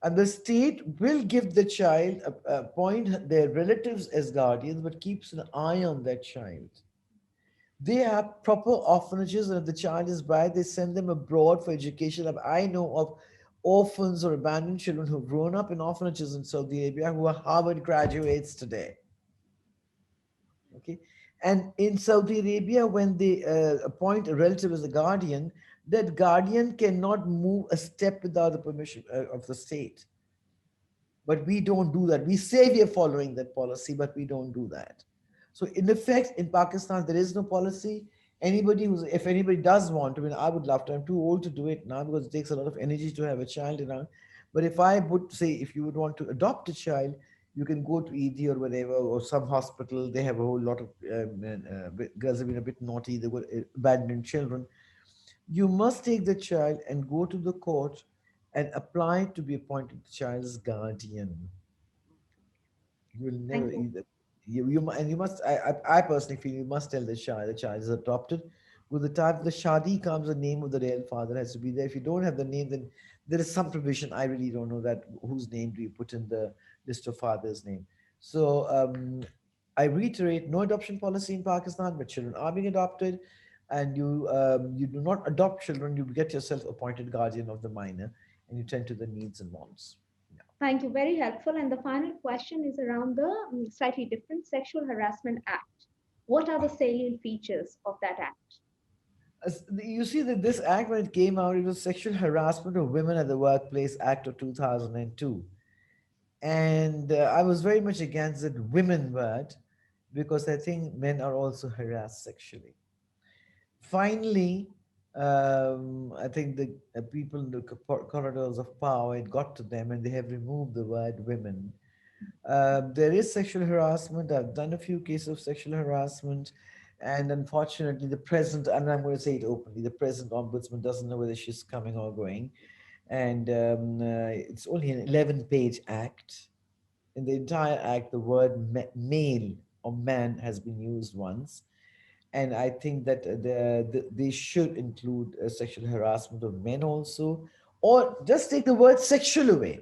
And the state will give the child, appoint their relatives as guardians, but keeps an eye on that child. They have proper orphanages, and if the child is bad, they send them abroad for education. I know of orphans or abandoned children who've grown up in orphanages in Saudi Arabia who are Harvard graduates today. Okay, and in Saudi Arabia, when they appoint a relative as a guardian, that guardian cannot move a step without the permission of the state. But we don't do that. We say we are following that policy, but we don't do that. So in effect, in Pakistan, there is no policy. Anybody who's, if anybody does want to, I mean, I would love to. I'm too old to do it now because it takes a lot of energy to have a child around. But if I would say, if you would want to adopt a child, you can go to ED or whatever, or some hospital. They have a whole lot of girls have been a bit naughty. They were abandoned children. You must take the child and go to the court and apply to be appointed the child's guardian. You will never Thank you. either. And you must. I personally feel you must tell the child is adopted. With the time the shadi comes, the name of the real father has to be there. If you don't have the name, then there is some provision. I really don't know that whose name do you put in the list of father's name. So I reiterate, no adoption policy in Pakistan, but children are being adopted, and you do not adopt children. You get yourself appointed guardian of the minor, and you tend to the needs and wants. Thank you. Very helpful. And the final question is around the slightly different Sexual Harassment Act. What are the salient features of that act? You see that this act, when it came out, it was Sexual Harassment of Women at the Workplace Act of 2002. And I was very much against that women word because I think men are also harassed sexually. Finally, I think the people in the corridors of power, it got to them and they have removed the word women. There is sexual harassment. I've done a few cases of sexual harassment. And unfortunately, the present, and I'm going to say it openly, the present ombudsman doesn't know whether she's coming or going. And it's only an 11-page act. In the entire act, the word male or man has been used once. And I think that they should include sexual harassment of men also, or just take the word sexual away.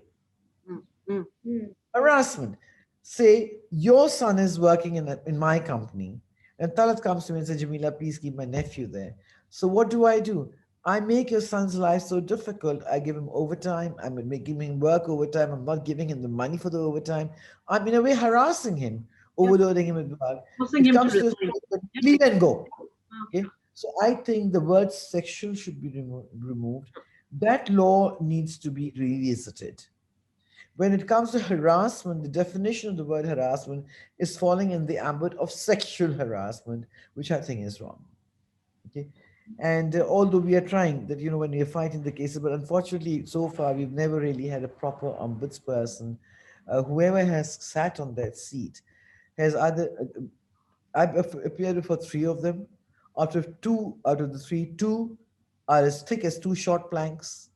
Mm, mm. Hmm. Harassment. Say your son is working in my company, and Talat comes to me and says, Jamila, please keep my nephew there. So what do? I make your son's life so difficult. I give him overtime. I'm making him work overtime. I'm not giving him the money for the overtime. I'm in a way harassing him, Yes, overloading him with work. forcing It him to comes to a resign. stage that Yes. leave and go. Ah, Okay. So I think the word sexual should be removed. That law needs to be revisited. When it comes to harassment, the definition of the word harassment is falling in the ambit of sexual harassment, which I think is wrong. Okay. And although we are trying that, when we are fighting the cases, but unfortunately, so far, we've never really had a proper ombudsperson. Whoever has sat on that seat has either, I've appeared before three of them. Out of the three, two are as thick as two short planks,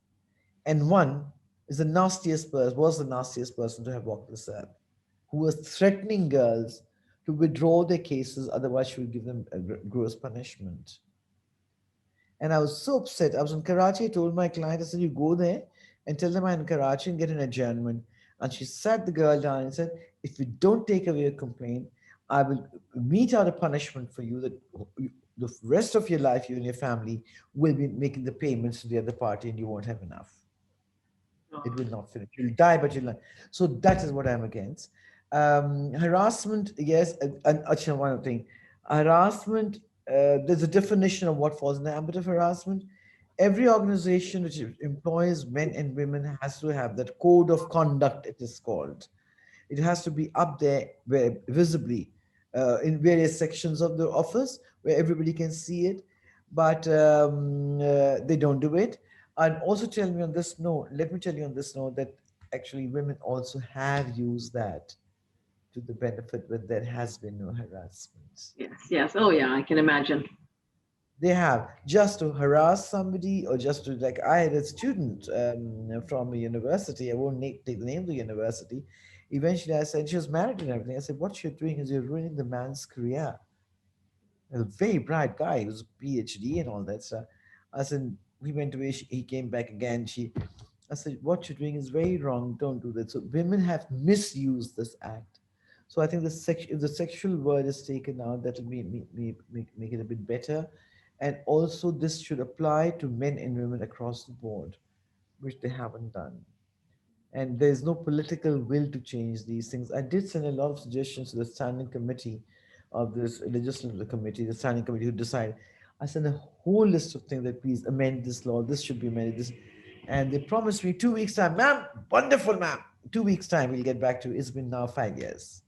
and one is the nastiest person, was the nastiest person to have walked this earth, who was threatening girls to withdraw their cases, otherwise she would give them a gross punishment. And I was so upset. I was in Karachi. I told my client, I said, you go there and tell them I'm in Karachi and get an adjournment. And she sat the girl down and said, if you don't take away your complaint, I will mete out a punishment for you that the rest of your life, you and your family will be making the payments to the other party and you won't have enough. It will not finish. You'll die, but you'll not. So that is what I'm against. Harassment, yes, and actually one other thing. Harassment, there's a definition of what falls in the ambit of harassment. Every organization which employs men and women has to have that code of conduct, it is called. It has to be up there where visibly in various sections of the office where everybody can see it, but they don't do it. And also tell me on this note, let me tell you on this note that actually women also have used that to the benefit when there has been no harassment. yes, yes. Oh, yeah, I can imagine. They have just to harass somebody or just to, like, I had a student from a university. I won't take the name of the university. Eventually I said, she was married and everything. I said, what you're doing is you're ruining the man's career. A very bright guy. He was a PhD and all that stuff. I said, we went away. He came back again. I said, what you're doing is very wrong. Don't do that. So women have misused this act. So I think if the sexual word is taken out, that will make it a bit better. And also, this should apply to men and women across the board, which they haven't done. And there's no political will to change these things. I did send a lot of suggestions to the standing committee of this legislative committee, the standing committee who decide. I sent a whole list of things that please amend this law, this should be amended, this, and they promised me 2 weeks time, ma'am. Wonderful, ma'am. 2 weeks time, we'll get back to you. It's been now 5 years.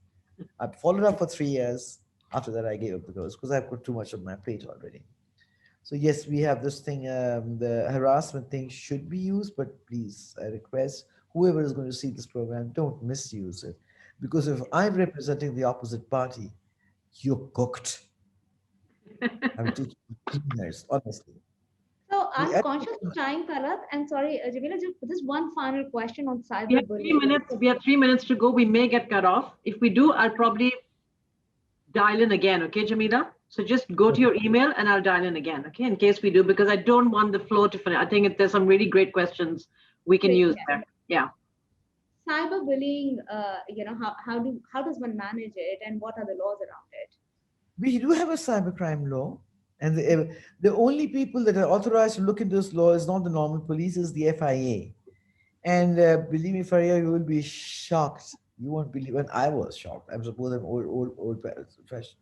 I followed up for 3 years. After that, I gave up the ghost because I've got too much on my plate already. So yes, we have this thing. The harassment thing should be used, but please, I request whoever is going to see this program, don't misuse it, because if I'm representing the opposite party, you're cooked. I'm teaching cleaners, honestly. So The I'm conscious of time, Talat, and sorry, Jamila, just one final question on We have three cyberbullying. minutes. We have 3 minutes to go. We may get cut off. If we do, I'll probably dial in again. Okay, Jamila? So just go to your email and I'll dial in again. Okay, in case we do, because I don't want the flow to finish. I think there's some really great questions we can Great. use Yeah. there. Yeah. Cyberbullying, how does one manage it, and what are the laws around it? we do have a cybercrime law, and the only people that are authorized to look into this law is not the normal police, is the FIA. And believe me, Faria, you will be shocked. You won't believe. When I was shocked, I'm suppose I'm old, fashioned,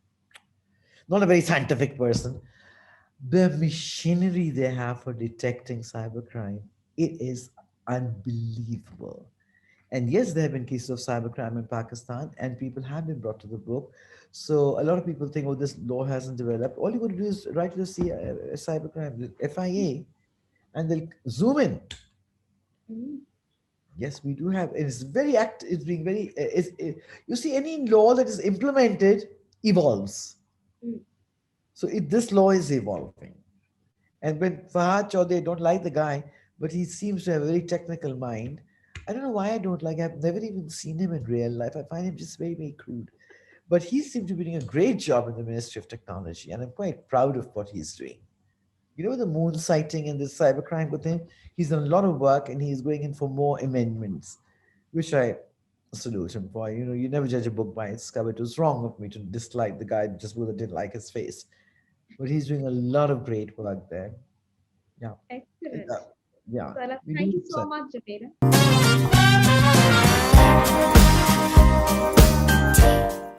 not a very scientific person. The machinery they have for detecting cybercrime, it is unbelievable. And yes, there have been cases of cybercrime in Pakistan, and people have been brought to the book. So a lot of people think, oh, this law hasn't developed. All you got to do is write to the cybercrime, the FIA, and they'll zoom in. Mm, Yes, we do have. It's very act. It's being very. You see, any law that is implemented evolves. mm, So this law is evolving. And when Fahad Chaudhry, I don't like the guy, but he seems to have a very technical mind. I don't know why I don't like. I've never even seen him in real life. I find him just very, very crude. But he seems to be doing a great job in the Ministry of Technology, and I'm quite proud of what he's doing. The moon sighting and this cybercrime with him, he's done a lot of work and he's going in for more amendments, which I salute him for. You never judge a book by its cover. It was wrong of me to dislike the guy just because I didn't like his face. But he's doing a lot of great work there. Yeah. excellent. Uh, yeah. Talat, We thank need you to so much, Jamila.